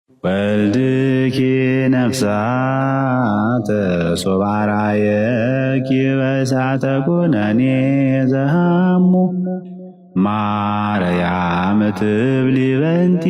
ወልድኪ ነፍሳተ ሶባራየኪ በእሳተ ኩነኔ ዘሃሙ ማርያም ትብሊ በንቲ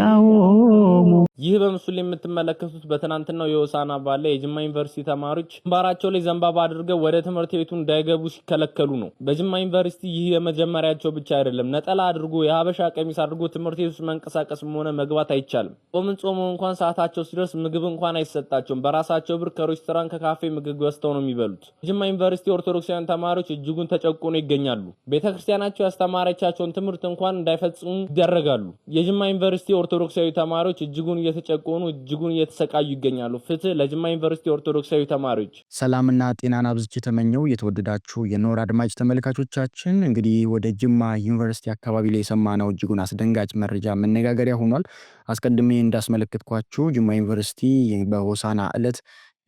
አዎሙ። ይህ በምስሉ ላይ የምትመለከቱት በትናንትናው የሆሳዕና በዓል ላይ የጅማ ዩኒቨርሲቲ ተማሪዎች ባራቸው ላይ ዘንባባ አድርገው ወደ ትምህርት ቤቱ እንዳይገቡ ሲከለከሉ ነው። በጅማ ዩኒቨርሲቲ ይህ የመጀመሪያቸው ብቻ አይደለም። ነጠላ አድርጎ የሀበሻ ቀሚስ አድርጎ ትምህርት ቤት ውስጥ መንቀሳቀስም ሆነ መግባት አይቻልም። ጾምን ጾመው እንኳን ሰዓታቸው ሲደርስ ምግብ እንኳን አይሰጣቸውም። በራሳቸው ብር ከሬስቶራንት ከካፌ ምግብ ገዝተው ነው የሚበሉት። የጅማ ዩኒቨርሲቲ ኦርቶዶክሳውያን ተማሪዎች እጅጉን ተጨቆኑ ይገኛሉ። ቤተክርስቲያናቸው ያስተማረቻቸውን ትምህርት እንኳን እንዳይፈጽሙ ይደረጋሉ። የጅማ ዩኒቨርሲቲ ኦርቶዶክሳዊ ተማሪዎች እጅጉን እየተጨቆኑ እጅጉን እየተሰቃዩ ይገኛሉ። ፍትህ ለጅማ ዩኒቨርሲቲ ኦርቶዶክሳዊ ተማሪዎች። ሰላምና ጤናን አብዝቼ ተመኘው። የተወደዳችሁ የኖር አድማጭ ተመልካቾቻችን እንግዲህ ወደ ጅማ ዩኒቨርሲቲ አካባቢ ላይ የሰማነው እጅጉን አስደንጋጭ መረጃ መነጋገሪያ ሆኗል። አስቀድሜ እንዳስመለከትኳችሁ ጅማ ዩኒቨርሲቲ በሆሳዕና ዕለት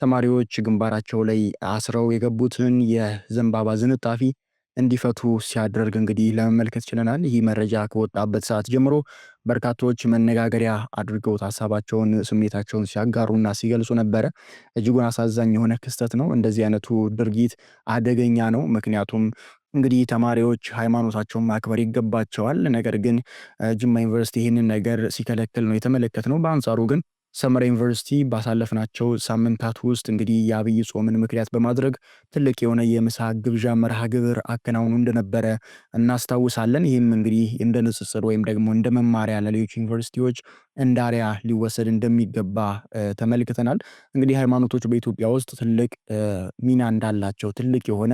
ተማሪዎች ግንባራቸው ላይ አስረው የገቡትን የዘንባባ ዝንጣፊ እንዲፈቱ ሲያደርግ እንግዲህ ለመመልከት ችለናል። ይህ መረጃ ከወጣበት ሰዓት ጀምሮ በርካቶች መነጋገሪያ አድርገው ሐሳባቸውን ስሜታቸውን ሲያጋሩና ሲገልጹ ነበረ። እጅጉን አሳዛኝ የሆነ ክስተት ነው። እንደዚህ አይነቱ ድርጊት አደገኛ ነው። ምክንያቱም እንግዲህ ተማሪዎች ሃይማኖታቸውን ማክበር ይገባቸዋል። ነገር ግን ጅማ ዩኒቨርሲቲ ይህንን ነገር ሲከለክል ነው የተመለከትነው። በአንጻሩ ግን ሰመራ ዩኒቨርሲቲ ባሳለፍናቸው ሳምንታት ውስጥ እንግዲህ የአብይ ጾምን ምክንያት በማድረግ ትልቅ የሆነ የምሳ ግብዣ መርሃ ግብር አከናውኑ እንደነበረ እናስታውሳለን። ይህም እንግዲህ እንደ ንጽጽር ወይም ደግሞ እንደ መማሪያ ለሌሎች ዩኒቨርሲቲዎች እንዳሪያ ሊወሰድ እንደሚገባ ተመልክተናል። እንግዲህ ሃይማኖቶች በኢትዮጵያ ውስጥ ትልቅ ሚና እንዳላቸው ትልቅ የሆነ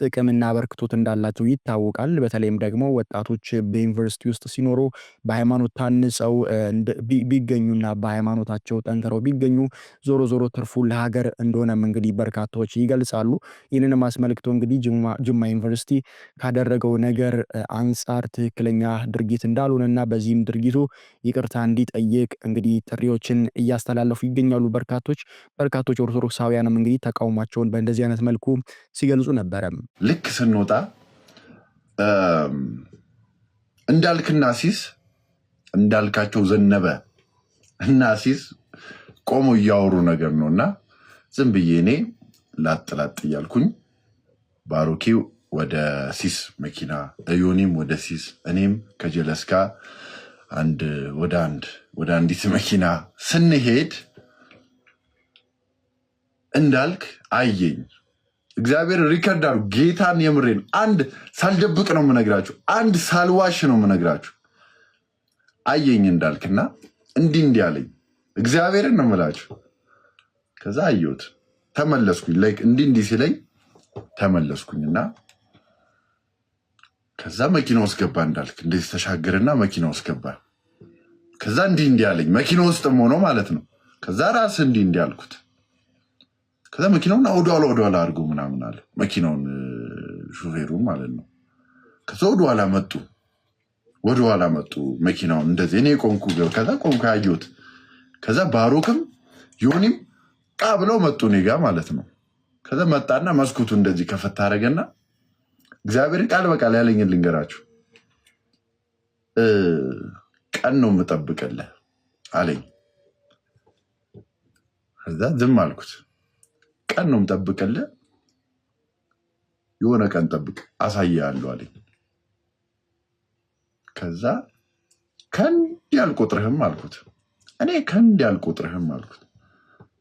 ጥቅምና በርክቶት እንዳላቸው ይታወቃል። በተለይም ደግሞ ወጣቶች በዩኒቨርሲቲ ውስጥ ሲኖሩ በሃይማኖት ታንጸው ቢገኙና በሃይማኖታቸው ጠንክረው ቢገኙ ዞሮ ዞሮ ትርፉ ለሀገር እንደሆነም እንግዲህ በርካታዎች ይገልጻሉ። ይህንንም አስመልክቶ እንግዲህ ጅማ ዩኒቨርሲቲ ካደረገው ነገር አንጻር ትክክለኛ ድርጊት እንዳልሆነና በዚህም ድርጊቱ ይቅርታ እንዲጠይቅ እንግዲህ ጥሪዎችን እያስተላለፉ ይገኛሉ። በርካቶች ኦርቶዶክሳውያንም እንግዲህ ተቃውሟቸውን በእንደዚህ አይነት መልኩ ሲገልጹ ነበረ። ልክ ስንወጣ እንዳልክና ሲስ እንዳልካቸው ዘነበ እና ሲስ ቆሞ እያወሩ ነገር ነውና ዝም ብዬ እኔ ላጥላጥ እያልኩኝ ባሮኪው ወደ ሲስ መኪና ዮኒም ወደ ሲስ እኔም ከጀለስካ ወደ አንዲት መኪና ስንሄድ እንዳልክ አየኝ። እግዚአብሔር ሪከርድ አሉ። ጌታን የምሬን አንድ ሳልደብቅ ነው የምነግራችሁ፣ አንድ ሳልዋሽ ነው የምነግራችሁ። አየኝ እንዳልክና እንዲህ አለኝ። እግዚአብሔርን ነው የምላችሁ። ከዛ አየሁት፣ ተመለስኩኝ። ላይክ እንዲህ ሲለኝ ተመለስኩኝና ከዛ መኪና ውስጥ ገባ። እንዳልክ እንደዚህ ተሻገርና መኪና ውስጥ ገባ። ከዛ እንዲህ አለኝ፣ መኪና ውስጥም ሆኖ ማለት ነው። ከዛ ራስ እንዲህ አልኩት። ከዛ መኪናውን ወደኋላ አድርጎ ምናምን አለ፣ መኪናውን ሹፌሩ ማለት ነው። ከዛ ወደኋላ መጡ መኪናውን እንደዚህ እኔ ቆንኩ። ከዛ ቆንኩ ያየሁት። ከዛ ባሮክም ዮኒም ብለው መጡ እኔ ጋ ማለት ነው። ከዛ መጣና መስኮቱ እንደዚህ ከፈታ አደረገና እግዚአብሔር ቃል በቃል ያለኝን ልንገራችሁ፣ ቀን ነው የምጠብቅልህ አለኝ። ከዛ ዝም አልኩት። ቀን ነው የምጠብቅልህ፣ የሆነ ቀን ጠብቅ አሳይሃለሁ አለኝ። ከዛ ከእንዲህ አልቆጥርህም አልኩት። እኔ ከእንዲህ አልቆጥርህም አልኩት።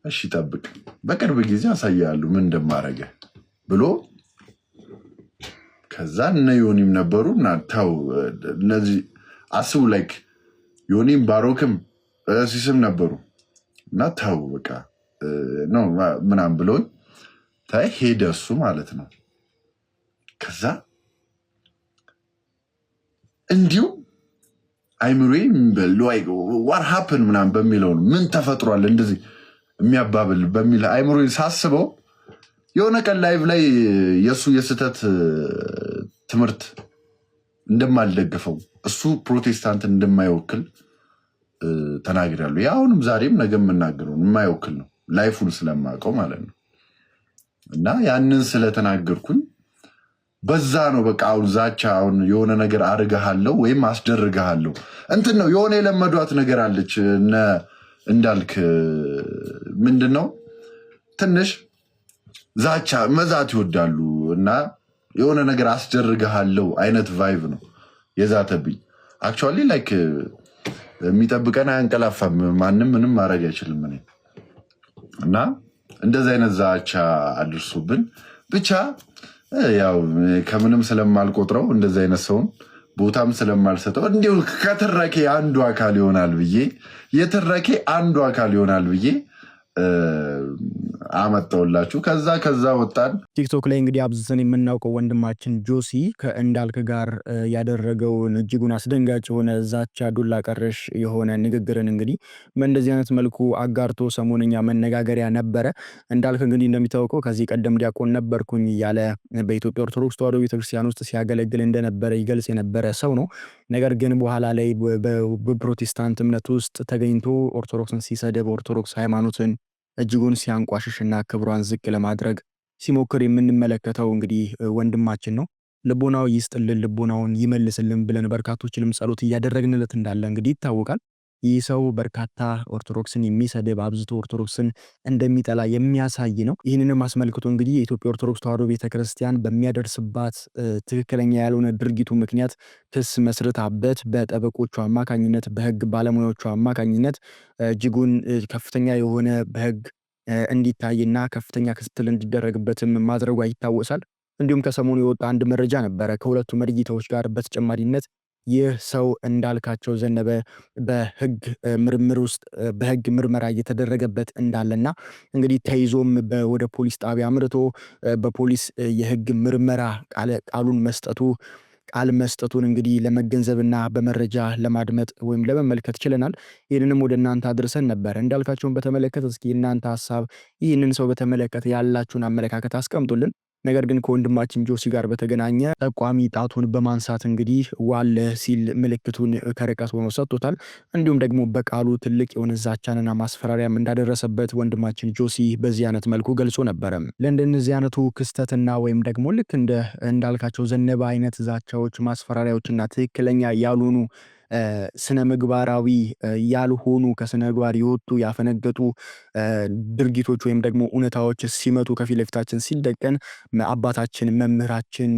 እሺ ጠብቅ፣ በቅርብ ጊዜ አሳይሃለሁ ምን እንደማደርግህ ብሎ ከዛ እነ ዮኒም ነበሩ እና ተው እነዚህ አስቡ ላይክ ዮኒም ባሮክም ሲስም ነበሩ እና ተው በቃ ነው ምናምን ብሎኝ ሄደ እሱ ማለት ነው። ከዛ እንዲሁ አይምሮዬ ዋት ሃፕን ምናምን በሚለው ምን ተፈጥሯል እንደዚህ የሚያባብል በሚል አይምሮዬ ሳስበው የሆነ ቀን ላይቭ ላይ የእሱ የስህተት ትምህርት እንደማልደግፈው እሱ ፕሮቴስታንትን እንደማይወክል ተናግሬያለሁ። አሁንም ዛሬም ነገ የምናገረው የማይወክል ነው፣ ላይፉን ስለማውቀው ማለት ነው። እና ያንን ስለተናገርኩኝ በዛ ነው በቃ አሁን ዛቻ አሁን የሆነ ነገር አድርገሃለሁ ወይም አስደርገሃለሁ እንትን ነው የሆነ የለመዷት ነገር አለች እነ እንዳልክ ምንድነው ትንሽ ዛቻ መዛት ይወዳሉ እና የሆነ ነገር አስደርግሃለሁ አይነት ቫይብ ነው የዛተብኝ። አክቹዋሊ ላይክ የሚጠብቀን አያንቀላፋም፣ ማንም ምንም ማድረግ አይችልም እና እንደዚህ አይነት ዛቻ አድርሱብን። ብቻ ያው ከምንም ስለማልቆጥረው እንደዚህ አይነት ሰውን ቦታም ስለማልሰጠው እንዲሁ ከተረኬ አንዱ አካል ይሆናል ብዬ አመጣውላችሁ። ከዛ ወጣን። ቲክቶክ ላይ እንግዲህ አብዝተን የምናውቀው ወንድማችን ጆሲ ከእንዳልክ ጋር ያደረገውን እጅጉን አስደንጋጭ የሆነ ዛቻ ዱላ ቀረሽ የሆነ ንግግርን እንግዲህ በእንደዚህ አይነት መልኩ አጋርቶ ሰሞነኛ መነጋገሪያ ነበረ። እንዳልክ እንግዲህ እንደሚታወቀው ከዚህ ቀደም ዲያቆን ነበርኩኝ እያለ በኢትዮጵያ ኦርቶዶክስ ተዋሕዶ ቤተክርስቲያን ውስጥ ሲያገለግል እንደነበረ ይገልጽ የነበረ ሰው ነው። ነገር ግን በኋላ ላይ በፕሮቴስታንት እምነት ውስጥ ተገኝቶ ኦርቶዶክስን ሲሰደብ ኦርቶዶክስ ሃይማኖትን እጅጉን ሲያንቋሽሽና ክብሯን ዝቅ ለማድረግ ሲሞክር የምንመለከተው እንግዲህ ወንድማችን ነው። ልቦናው ይስጥልን፣ ልቦናውን ይመልስልን ብለን በርካቶችንም ጸሎት እያደረግንለት እንዳለ እንግዲህ ይታወቃል። ይህ ሰው በርካታ ኦርቶዶክስን የሚሰድብ አብዝቶ ኦርቶዶክስን እንደሚጠላ የሚያሳይ ነው። ይህንንም አስመልክቶ እንግዲህ የኢትዮጵያ ኦርቶዶክስ ተዋሕዶ ቤተክርስቲያን በሚያደርስባት ትክክለኛ ያልሆነ ድርጊቱ ምክንያት ክስ መስርታበት በጠበቆቹ አማካኝነት በህግ ባለሙያዎቹ አማካኝነት እጅጉን ከፍተኛ የሆነ በህግ እንዲታይና ከፍተኛ ክትትል እንዲደረግበትም ማድረጓ ይታወሳል። እንዲሁም ከሰሞኑ የወጣ አንድ መረጃ ነበረ ከሁለቱ መርጌታዎች ጋር በተጨማሪነት ይህ ሰው እንዳልካቸው ዘነበ በህግ ምርምር ውስጥ በህግ ምርመራ እየተደረገበት እንዳለና እንግዲህ ተይዞም ወደ ፖሊስ ጣቢያ አምርቶ በፖሊስ የህግ ምርመራ ቃል መስጠቱን እንግዲህ ለመገንዘብና በመረጃ ለማድመጥ ወይም ለመመልከት ችለናል። ይህንንም ወደ እናንተ አድርሰን ነበር። እንዳልካቸውን በተመለከተ እስኪ እናንተ ሐሳብ ይህንን ሰው በተመለከተ ያላችሁን አመለካከት አስቀምጡልን። ነገር ግን ከወንድማችን ጆሲ ጋር በተገናኘ ጠቋሚ ጣቱን በማንሳት እንግዲህ ዋለ ሲል ምልክቱን ከርቀት ሆኖ ሰጥቶታል። እንዲሁም ደግሞ በቃሉ ትልቅ የሆነ ዛቻንና ማስፈራሪያም እንዳደረሰበት ወንድማችን ጆሲ በዚህ አይነት መልኩ ገልጾ ነበረ። ለእንደነዚህ አይነቱ ክስተትና ወይም ደግሞ ልክ እንዳልካቸው ዘነበ አይነት ዛቻዎች፣ ማስፈራሪያዎችና ትክክለኛ ያልሆኑ ስነ ምግባራዊ ያልሆኑ ከስነ ምግባር የወጡ ያፈነገጡ ድርጊቶች ወይም ደግሞ እውነታዎች ሲመጡ ከፊት ለፊታችን ሲደቀን አባታችን መምህራችን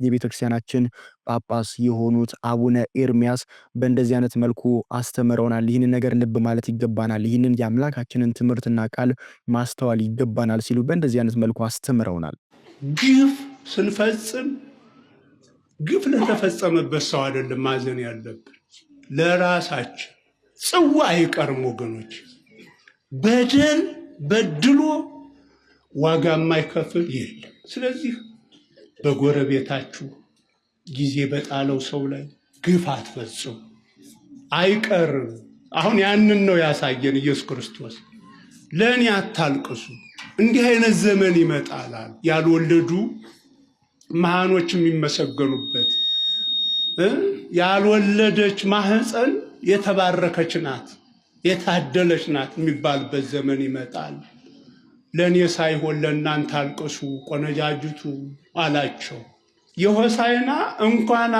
የቤተክርስቲያናችን ጳጳስ የሆኑት አቡነ ኤርሚያስ በእንደዚህ አይነት መልኩ አስተምረውናል። ይህንን ነገር ልብ ማለት ይገባናል፣ ይህንን የአምላካችንን ትምህርትና ቃል ማስተዋል ይገባናል ሲሉ በእንደዚህ አይነት መልኩ አስተምረውናል። ግፍ ስንፈጽም ግፍ ለተፈጸመበት ሰው አይደለም ማዘን ያለብን፣ ለራሳችን ጽዋ አይቀርም ወገኖች። በድሎ ዋጋ የማይከፍል የለም። ስለዚህ በጎረቤታችሁ ጊዜ በጣለው ሰው ላይ ግፍ አትፈጽሙ፣ አይቀርም። አሁን ያንን ነው ያሳየን ኢየሱስ ክርስቶስ። ለእኔ አታልቅሱ፣ እንዲህ አይነት ዘመን ይመጣል። ያልወለዱ መሃኖች የሚመሰገኑበት፣ ያልወለደች ማህፀን የተባረከች ናት የታደለች ናት የሚባልበት ዘመን ይመጣል። ለእኔ ሳይሆን ለእናንተ አልቅሱ ቆነጃጅቱ አላቸው። የሆሳዕና እንኳን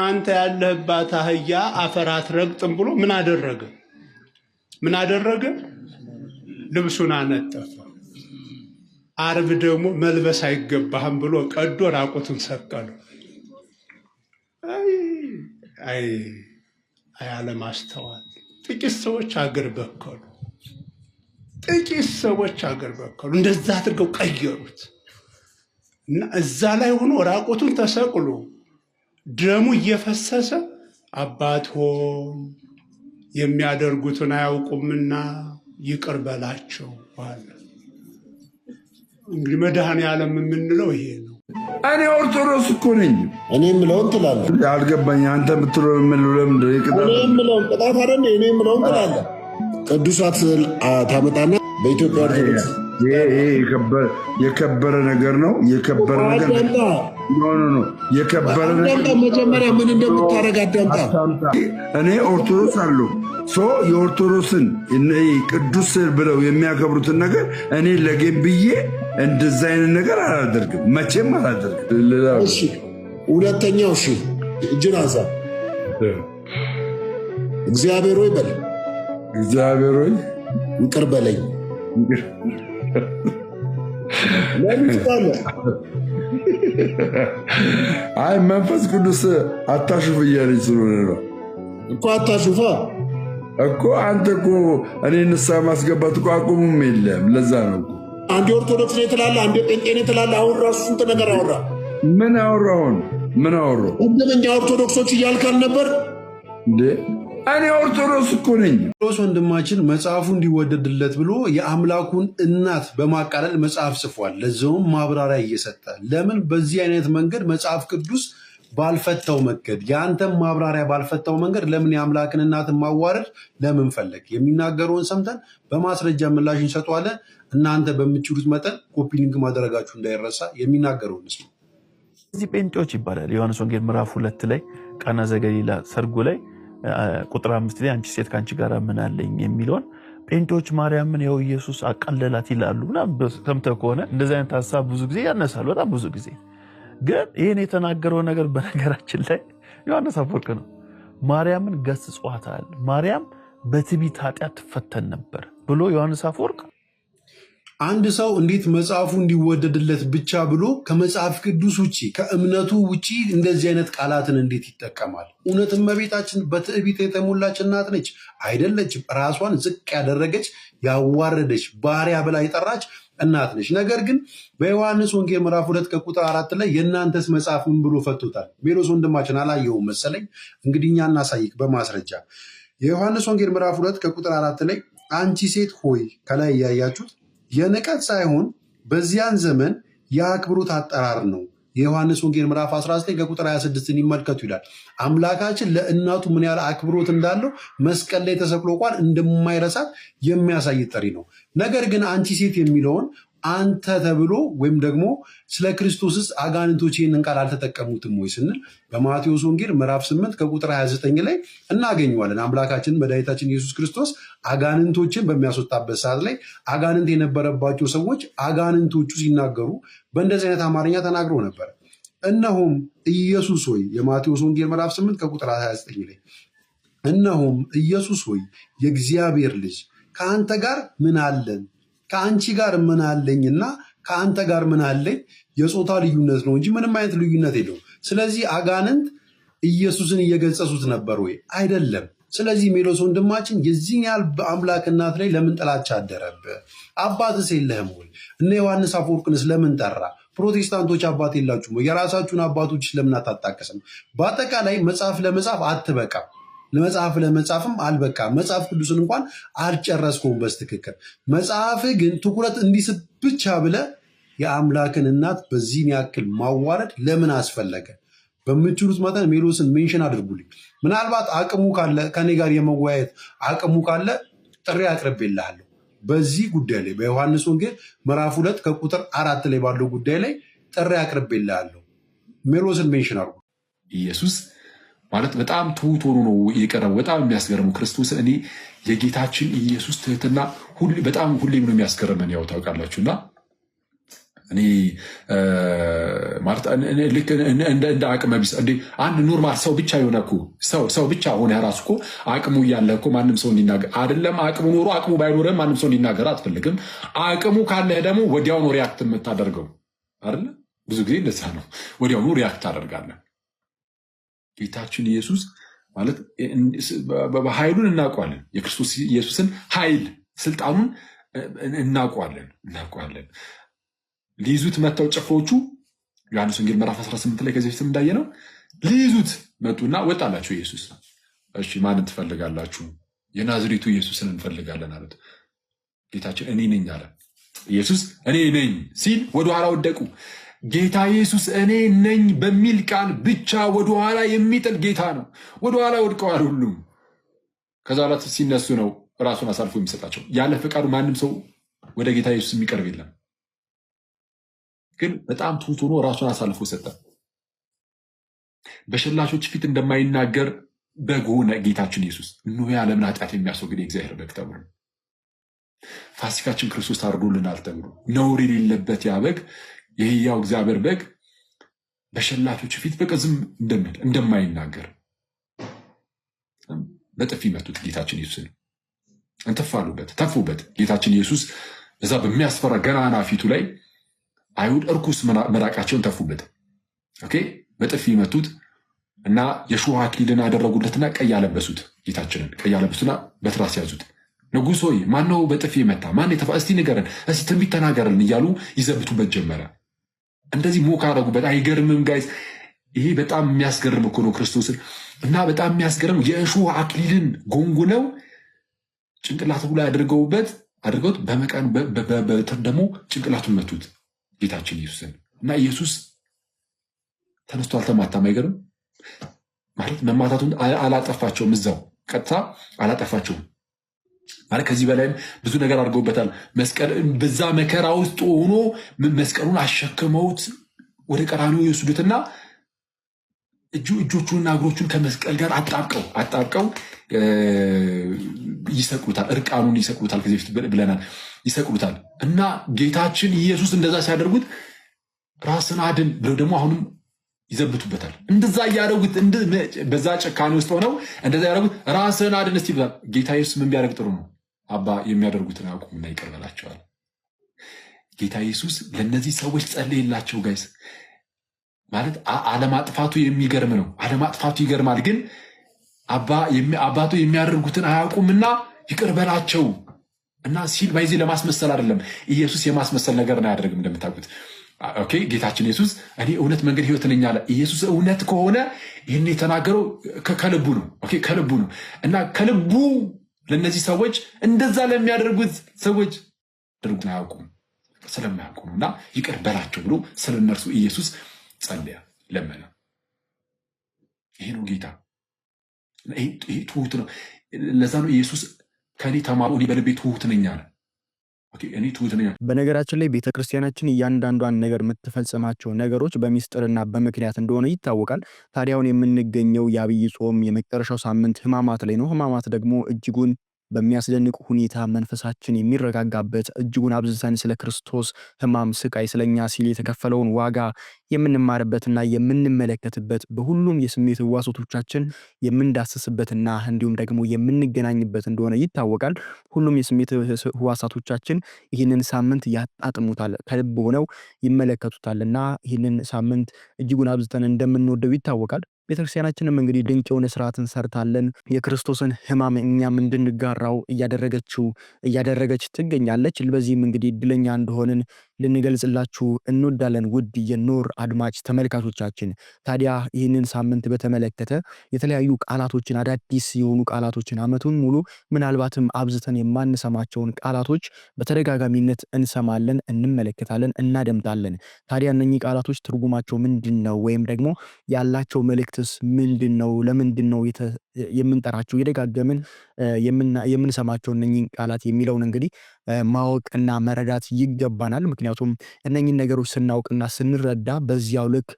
አንተ ያለህባት አህያ አፈር አትረግጥም ብሎ ምን አደረገ? ልብሱን አነጠፈ። አርብ ደግሞ መልበስ አይገባህም ብሎ ቀዶ ራቁትን ሰቀሉ። አይ አለማስተዋል። ጥቂት ሰዎች አገር በከሉ። እንደዛ አድርገው ቀየሩት እና እዛ ላይ ሆኖ ራቁቱን ተሰቅሎ ደሙ እየፈሰሰ አባት ሆይ የሚያደርጉትን አያውቁምና ይቅር በላቸው አለ። እንግዲህ መድኃኔዓለም የምንለው ይሄ ነው። እኔ ኦርቶዶክስ እኮ ነኝ። እኔ የምለውን ትላለህ። አልገባኝ። አንተ የምትለው ለምንድን እኔ የምለውን ቅጣት አይደል? እኔ የምለውን ትላለህ። ቅዱሳት ታመጣና በኢትዮጵያ ኦርቶዶክስ ይሄ የከበረ ነገር ነው። የከበረ ነገር ኖ የከበረ ነገር መጀመሪያ ምን እንደምታደርግ አዳምጣ። እኔ ኦርቶዶክስ አለሁ። የኦርቶዶክስን ቅዱስ ብለው የሚያከብሩትን ነገር እኔ ለጌም ብዬ እንደዛ አይነት ነገር አላደርግም፣ መቼም አላደርግም። ሁለተኛው እጅን አንሳ። እግዚአብሔር ሆይ በል እግዚአብሔር ሆይ ይቅር በለኝ። አይ መንፈስ ቅዱስ አታሹፍ እያለኝ ስለሆነ ነው እኮ። አታሹፋ እኮ አንተ እኮ እኔ ንስሐ ማስገባት እኮ አቁሙም የለም። ለዛ ነው እኮ አንዴ ኦርቶዶክስ ነኝ ትላለህ፣ አንዴ ጴንጤ ነኝ ትላለህ። አሁን ራሱ ስንት ነገር አወራ። ምን አወራሁን? ምን አወራሁ? እንደኛ ኦርቶዶክሶች እያልካል ነበር እንዴ? እኔ ኦርቶዶክስ እኮ ነኝ። ወንድማችን መጽሐፉ እንዲወደድለት ብሎ የአምላኩን እናት በማቃለል መጽሐፍ ጽፏል። ለዛውም ማብራሪያ እየሰጠ ለምን በዚህ አይነት መንገድ መጽሐፍ ቅዱስ ባልፈታው መንገድ የአንተም ማብራሪያ ባልፈታው መንገድ ለምን የአምላክን እናትን ማዋረድ ለምን ፈለግ? የሚናገረውን ሰምተን በማስረጃ ምላሽ እንሰጠዋለን። እናንተ በምትችሉት መጠን ኮፒ ሊንክ ማድረጋችሁ እንዳይረሳ። የሚናገረውን ስ እዚህ ጴንጤዎች ይባላል። ዮሐንስ ወንጌል ምዕራፍ 2 ላይ ቃና ዘገሊላ ሰርጉ ላይ ቁጥር 5 ላይ አንቺ ሴት ከአንቺ ጋር ምን አለኝ የሚለውን ጴንጤዎች ማርያምን ያው ኢየሱስ አቃለላት ይላሉ። ሰምተህ ከሆነ እንደዚህ አይነት ሀሳብ ብዙ ጊዜ ያነሳሉ። በጣም ብዙ ጊዜ ግን ይህን የተናገረው ነገር በነገራችን ላይ ዮሐንስ አፈወርቅ ነው። ማርያምን ገስጿታል። ማርያም በትዕቢት ኃጢአት ትፈተን ነበር ብሎ ዮሐንስ አፈወርቅ አንድ ሰው እንዴት መጽሐፉ እንዲወደድለት ብቻ ብሎ ከመጽሐፍ ቅዱስ ውጭ ከእምነቱ ውጭ እንደዚህ አይነት ቃላትን እንዴት ይጠቀማል? እውነትም እመቤታችን በትዕቢት የተሞላች እናት ነች? አይደለችም። ራሷን ዝቅ ያደረገች ያዋረደች ባሪያ ብላ የጠራች እናት ነች። ነገር ግን በዮሐንስ ወንጌል ምዕራፍ 2 ከቁጥር 4 ላይ የእናንተስ መጽሐፍ ምን ብሎ ፈቶታል? ሜሎስ ወንድማችን አላየውም መሰለኝ። እንግዲህ እኛ እናሳይክ በማስረጃ የዮሐንስ ወንጌል ምዕራፍ 2 ከቁጥር 4 ላይ አንቺ ሴት ሆይ ከላይ እያያችሁት የንቀት ሳይሆን በዚያን ዘመን የአክብሮት አጠራር ነው። የዮሐንስ ወንጌል ምዕራፍ 19 ከቁጥር 26 ይመልከቱ ይላል። አምላካችን ለእናቱ ምን ያህል አክብሮት እንዳለው መስቀል ላይ ተሰቅሎ እንኳን እንደማይረሳት የሚያሳይ ጥሪ ነው። ነገር ግን አንቺ ሴት የሚለውን አንተ ተብሎ ወይም ደግሞ ስለ ክርስቶስስ አጋንንቶች ይህንን ቃል አልተጠቀሙትም ወይ ስንል በማቴዎስ ወንጌል ምዕራፍ 8 ከቁጥር 29 ላይ እናገኘዋለን። አምላካችን መድኃኒታችን ኢየሱስ ክርስቶስ አጋንንቶችን በሚያስወጣበት ሰዓት ላይ አጋንንት የነበረባቸው ሰዎች አጋንንቶቹ ሲናገሩ በእንደዚህ አይነት አማርኛ ተናግረው ነበር። እነሆም ኢየሱስ ሆይ የማቴዎስ ወንጌል ምዕራፍ 8 ከቁጥር 29 ላይ እነሆም ኢየሱስ ሆይ የእግዚአብሔር ልጅ ከአንተ ጋር ምን አለን ከአንቺ ጋር ምን አለኝና ከአንተ ጋር ምን አለኝ የጾታ ልዩነት ነው እንጂ ምንም አይነት ልዩነት የለውም። ስለዚህ አጋንንት ኢየሱስን እየገጸሱት ነበር ወይ? አይደለም። ስለዚህ ሜሎስ ወንድማችን የዚህን ያህል በአምላክ እናት ላይ ለምን ጥላቻ አደረብህ? አባትስ የለህም ወይ? እነ ዮሐንስ አፈወርቅንስ ለምን ጠራ? ፕሮቴስታንቶች አባት የላችሁም ወይ? የራሳችሁን አባቶች ለምን አታጣቅስም? በአጠቃላይ መጽሐፍ ለመጻፍ አትበቃም። ለመጽሐፍ ለመጻፍም አልበቃ። መጽሐፍ ቅዱስን እንኳን አልጨረስከውም በስትክክል። መጽሐፍ ግን ትኩረት እንዲስብ ብቻ ብለ የአምላክን እናት በዚህን ያክል ማዋረድ ለምን አስፈለገ? በምችሉት መጠን ሜሎስን ሜንሽን አድርጉልኝ። ምናልባት አቅሙ ካለ ከኔ ጋር የመወያየት አቅሙ ካለ ጥሪ አቅርቤልሃለሁ። በዚህ ጉዳይ ላይ በዮሐንስ ወንጌል ምዕራፍ 2 ከቁጥር 4 ላይ ባለው ጉዳይ ላይ ጥሪ አቅርቤልሃለሁ። ሜሎስን ሜንሽን አድርጉ። ኢየሱስ ማለት በጣም ትሁት ሆኖ ነው የቀረበው። በጣም የሚያስገርሙ ክርስቶስ እኔ የጌታችን ኢየሱስ ትህትና በጣም ሁሌም ነው የሚያስገርመን። ያው ታውቃላችሁና እኔ ማለት ልክ እንደ አቅመ ቢስ አንድ ኖርማል ሰው ብቻ የሆነ እኮ ሰው ብቻ ሆነ ራሱ እኮ አቅሙ እያለ እኮ ማንም ሰው እንዲናገር አይደለም። አቅሙ ኖሮ አቅሙ ባይኖርም ማንም ሰው እንዲናገር አትፈልግም። አቅሙ ካለህ ደግሞ ወዲያውኑ ሪያክት የምታደርገው አይደለ? ብዙ ጊዜ እንደዛ ነው። ወዲያውኑ ሪያክት ታደርጋለህ። ጌታችን ኢየሱስ ማለት ኃይሉን እናውቀዋለን። የክርስቶስ ኢየሱስን ኃይል ስልጣኑን እናውቀዋለን። ሊይዙት መጥተው ጭፍሮቹ ዮሐንስ ወንጌል ምዕራፍ 18 ላይ ከዚህ በፊት እንዳየነው ሊይዙት መጡና ወጣላቸው ኢየሱስ። እሺ ማንን ትፈልጋላችሁ? የናዝሬቱ ኢየሱስን እንፈልጋለን አሉት። ጌታችን እኔ ነኝ አለ። ኢየሱስ እኔ ነኝ ሲል ወደኋላ ወደቁ። ጌታ ኢየሱስ እኔ ነኝ በሚል ቃል ብቻ ወደኋላ የሚጥል ጌታ ነው። ወደኋላ ወድቀዋል ሁሉም። ከዛ ላት ሲነሱ ነው ራሱን አሳልፎ የሚሰጣቸው። ያለ ፈቃዱ ማንም ሰው ወደ ጌታ ኢየሱስ የሚቀርብ የለም። ግን በጣም ትሁት ሆኖ ራሱን አሳልፎ ሰጠ። በሸላቾች ፊት እንደማይናገር በግ ሆነ ጌታችን ኢየሱስ። እነሆ የዓለምን ኃጢአት የሚያስወግድ የእግዚአብሔር በግ ተብሎ ፋሲካችን ክርስቶስ ታርዶልናል ተብሎ ነውር የሌለበት ያ በግ የሕያው እግዚአብሔር በግ በሸላቾች ፊት በቃ ዝም እንደማይናገር በጥፊ መቱት ጌታችን ኢየሱስን። እንተፋሉበት፣ ተፉበት። ጌታችን ኢየሱስ እዛ በሚያስፈራ ገናና ፊቱ ላይ አይሁድ እርኩስ መራቃቸውን ተፉበት። ኦኬ፣ በጥፊ መቱት እና የሾህ አክሊልን አደረጉለትና ቀይ ያለበሱት። ጌታችንን ቀይ ያለበሱና በትራስ ያዙት። ንጉሥ ሆይ ማነው በጥፊ መታ? ማን የተፋ? እስቲ ንገረን፣ እስቲ ትንቢት ተናገረን እያሉ ይዘብቱበት ጀመረ። እንደዚህ ሞካ አደረጉበት። አይገርምም ጋይስ? ይሄ በጣም የሚያስገርም እኮ ነው ክርስቶስን እና በጣም የሚያስገርም የእሾህ አክሊልን ጎንጉነው ጭንቅላቱ ላይ አድርገውት በመቃን በበትር ደግሞ ጭንቅላቱን መቱት ጌታችን ኢየሱስን። እና ኢየሱስ ተነስቶ አልተማታም። አይገርም ማለት መማታቱን አላጠፋቸውም፣ እዛው ቀጥታ አላጠፋቸውም ማለት። ከዚህ በላይም ብዙ ነገር አድርገውበታል። መስቀል በዛ መከራ ውስጥ ሆኖ መስቀሉን አሸክመውት ወደ ቀራንዮ ይወስዱትና እጆቹንና እግሮቹን ከመስቀል ጋር አጣብቀው ይሰቅሉታል። እርቃኑን ይሰቅሉታል። ከዚህ በፊት ብለናል፣ ይሰቅሉታል። እና ጌታችን ኢየሱስ እንደዛ ሲያደርጉት ራስን አድን ብለው ደግሞ አሁንም ይዘብቱበታል። እንደዛ እያደረጉት በዛ ጨካኔ ውስጥ ሆነው እንደዛ ያደረጉት ራስን አድን እስቲ ይላል። ጌታ ኢየሱስ ምን ቢያደርግ ጥሩ ነው? አባ የሚያደርጉትን አያውቁምና ይቅር በላቸዋል። ጌታ ኢየሱስ ለእነዚህ ሰዎች ጸለየላቸው ጋይስ። ማለት አለማጥፋቱ የሚገርም ነው። አለማጥፋቱ ይገርማል። ግን አባቱ የሚያደርጉትን አያውቁምና ይቅር በላቸው እና ሲል ባይዚ ለማስመሰል አይደለም። ኢየሱስ የማስመሰል ነገር ነው አያደርግም። እንደምታውቁት ኦኬ፣ ጌታችን ኢየሱስ እኔ እውነት መንገድ ህይወት ነኝ አለ። ኢየሱስ እውነት ከሆነ ይህን የተናገረው ከልቡ ነው። ኦኬ፣ ከልቡ ነው እና ከልቡ ለእነዚህ ሰዎች እንደዛ ለሚያደርጉት ሰዎች አድርጉን አያውቁም፣ ስለማያውቁ ነው እና ይቅር በላቸው ብሎ ስለ እነርሱ ኢየሱስ ጸለያ፣ ለመነ። ይሄ ነው ጌታ። ይሄ ትሁት ነው። ለዛ ነው ኢየሱስ ከእኔ ተማሩ እኔ በልቤ ትሁት ነኝ አለ። እኔ ትሁት ነኝ። በነገራችን ላይ ቤተክርስቲያናችን እያንዳንዷን ነገር የምትፈጽማቸው ነገሮች በሚስጥርና በምክንያት እንደሆነ ይታወቃል። ታዲያውን የምንገኘው የአብይ ጾም የመጨረሻው ሳምንት ህማማት ላይ ነው። ህማማት ደግሞ እጅጉን በሚያስደንቅ ሁኔታ መንፈሳችን የሚረጋጋበት እጅጉን አብዝተን ስለ ክርስቶስ ህማም ስቃይ ስለኛ ሲል የተከፈለውን ዋጋ የምንማርበትና የምንመለከትበት በሁሉም የስሜት ህዋሳቶቻችን የምንዳስስበትና እንዲሁም ደግሞ የምንገናኝበት እንደሆነ ይታወቃል። ሁሉም የስሜት ህዋሳቶቻችን ይህንን ሳምንት ያጣጥሙታል፣ ከልብ ሆነው ይመለከቱታልና ይህንን ሳምንት እጅጉን አብዝተን እንደምንወደው ይታወቃል። ቤተክርስቲያናችንም እንግዲህ ድንቅ የሆነ ስርዓትን ሰርታለን የክርስቶስን ህማም እኛም እንድንጋራው እያደረገች ትገኛለች። በዚህም እንግዲህ እድለኛ እንደሆንን ልንገልጽላችሁ እንወዳለን ውድ የኖር አድማጭ ተመልካቾቻችን። ታዲያ ይህንን ሳምንት በተመለከተ የተለያዩ ቃላቶችን አዳዲስ የሆኑ ቃላቶችን አመቱን ሙሉ ምናልባትም አብዝተን የማንሰማቸውን ቃላቶች በተደጋጋሚነት እንሰማለን፣ እንመለከታለን፣ እናደምጣለን። ታዲያ እነኚህ ቃላቶች ትርጉማቸው ምንድን ነው? ወይም ደግሞ ያላቸው መልእክትስ ምንድን ነው? ለምንድን ነው የምንጠራቸው የደጋገምን የምንሰማቸው እነኚህን ቃላት የሚለውን እንግዲህ ማወቅና መረዳት ይገባናል። ምክንያቱም እነኚህን ነገሮች ስናውቅና ስንረዳ በዚያው ልክ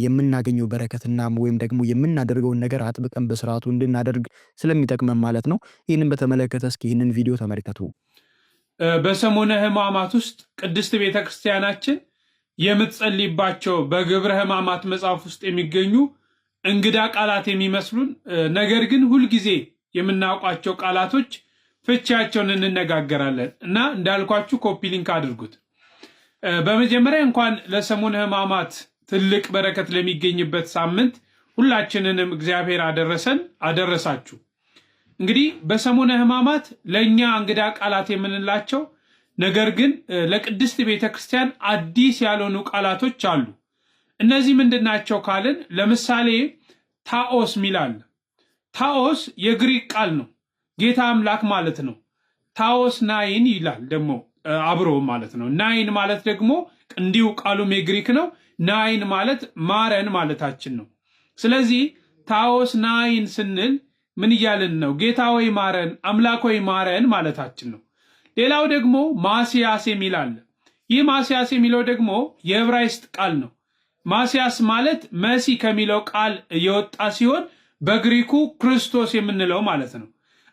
የምናገኘው በረከትና ወይም ደግሞ የምናደርገውን ነገር አጥብቀን በስርዓቱ እንድናደርግ ስለሚጠቅመን ማለት ነው። ይህንን በተመለከተ እስኪ ይህንን ቪዲዮ ተመልከቱ። በሰሙነ ሕማማት ውስጥ ቅድስት ቤተክርስቲያናችን የምትጸልይባቸው በግብረ ሕማማት መጽሐፍ ውስጥ የሚገኙ እንግዳ ቃላት የሚመስሉን ነገር ግን ሁልጊዜ የምናውቋቸው ቃላቶች ፍቻቸውን እንነጋገራለን እና እንዳልኳችሁ ኮፒ ሊንክ አድርጉት። በመጀመሪያ እንኳን ለሰሙነ ሕማማት ትልቅ በረከት ለሚገኝበት ሳምንት ሁላችንንም እግዚአብሔር አደረሳችሁ። እንግዲህ በሰሙነ ሕማማት ለእኛ እንግዳ ቃላት የምንላቸው ነገር ግን ለቅድስት ቤተክርስቲያን አዲስ ያልሆኑ ቃላቶች አሉ። እነዚህ ምንድናቸው ካልን ለምሳሌ ታኦስ ሚላል። ታኦስ የግሪክ ቃል ነው፣ ጌታ አምላክ ማለት ነው። ታኦስ ናይን ይላል ደግሞ አብሮ ማለት ነው። ናይን ማለት ደግሞ እንዲሁ ቃሉም የግሪክ ነው። ናይን ማለት ማረን ማለታችን ነው። ስለዚህ ታኦስ ናይን ስንል ምን እያልን ነው? ጌታ ወይ ማረን፣ አምላክ ወይ ማረን ማለታችን ነው። ሌላው ደግሞ ማስያስ የሚላል። ይህ ማስያስ የሚለው ደግሞ የዕብራይስጥ ቃል ነው። ማስያስ ማለት መሲ ከሚለው ቃል የወጣ ሲሆን በግሪኩ ክርስቶስ የምንለው ማለት ነው።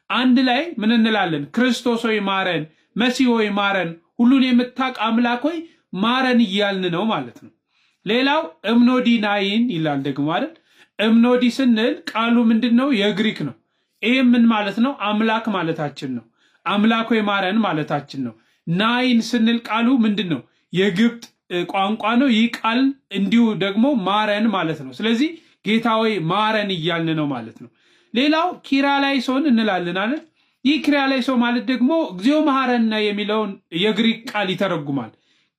አንድ ላይ ምን እንላለን? ክርስቶስ ሆይ ማረን፣ መሲ ሆይ ማረን፣ ሁሉን የምታውቅ አምላክ ሆይ ማረን እያልን ነው ማለት ነው። ሌላው እምኖዲ ናይን ይላል ደግሞ አይደል? እምኖዲ ስንል ቃሉ ምንድነው? የግሪክ ነው። ይሄ ምን ማለት ነው? አምላክ ማለታችን ነው። አምላክ ሆይ ማረን ማለታችን ነው። ናይን ስንል ቃሉ ምንድን ነው? የግብጥ ቋንቋ ነው። ይህ ቃል እንዲሁ ደግሞ ማረን ማለት ነው። ስለዚህ ጌታ ሆይ ማረን እያልን ነው ማለት ነው። ሌላው ኪርያላይሶን እንላለን አለ። ይህ ኪርያላይሶ ማለት ደግሞ እግዚኦ መሐረነ የሚለውን የግሪክ ቃል ይተረጉማል።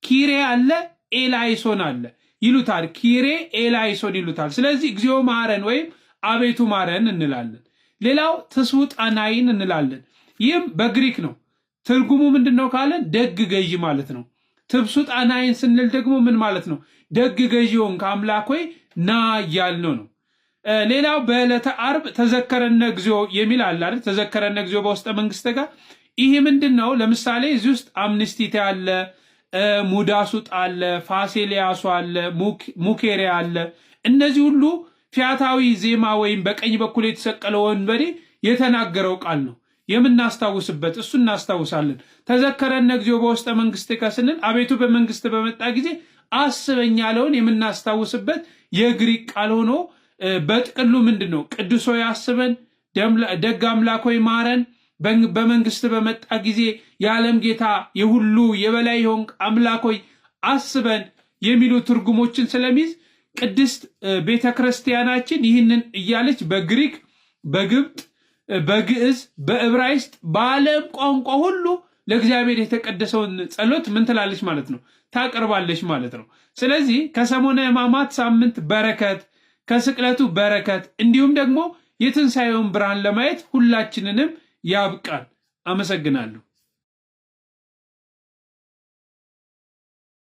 ኪሬ አለ፣ ኤላይሶን አለ ይሉታል። ኪሬ ኤላይሶን ይሉታል። ስለዚህ እግዚኦ መሐረን ወይም አቤቱ ማረን እንላለን። ሌላው ትስውጣናይን እንላለን። ይህም በግሪክ ነው። ትርጉሙ ምንድነው ካለን ደግ ገዢ ማለት ነው። ትብሱጣናይን ስንል ደግሞ ምን ማለት ነው? ደግ ገዢውን ከአምላክ ሆይ ና እያልነው ነው። ሌላው በዕለተ ዓርብ ተዘከረነ እግዚኦ የሚል አለ አይደል? ተዘከረነ እግዚኦ በውስጠ መንግስት ጋር ይሄ ምንድነው? ለምሳሌ እዚህ ውስጥ አምኒስቲቴ አለ፣ ሙዳሱጥ አለ፣ ፋሴሊያሱ አለ፣ ሙኬሪያ አለ። እነዚህ ሁሉ ፊያታዊ ዜማ ወይም በቀኝ በኩል የተሰቀለው ወንበዴ የተናገረው ቃል ነው የምናስታውስበት። እሱ እናስታውሳለን። ተዘከረነ እግዚኦ በውስጠ መንግስት ስንል አቤቱ በመንግስት በመጣ ጊዜ አስበኝ ያለውን የምናስታውስበት የግሪክ ቃል ሆኖ በጥቅሉ ምንድን ነው? ቅዱስ ሆይ አስበን፣ ደግ አምላክ ሆይ ማረን፣ በመንግስት በመጣ ጊዜ የዓለም ጌታ የሁሉ የበላይ የሆንክ አምላክ ሆይ አስበን የሚሉ ትርጉሞችን ስለሚይዝ ቅድስት ቤተ ክርስቲያናችን ይህንን እያለች በግሪክ፣ በግብጥ፣ በግዕዝ፣ በዕብራይስጥ በዓለም ቋንቋ ሁሉ ለእግዚአብሔር የተቀደሰውን ጸሎት ምን ትላለች ማለት ነው? ታቀርባለች ማለት ነው። ስለዚህ ከሰሞነ ሕማማት ሳምንት በረከት፣ ከስቅለቱ በረከት እንዲሁም ደግሞ የትንሣኤውን ብርሃን ለማየት ሁላችንንም ያብቃል። አመሰግናለሁ።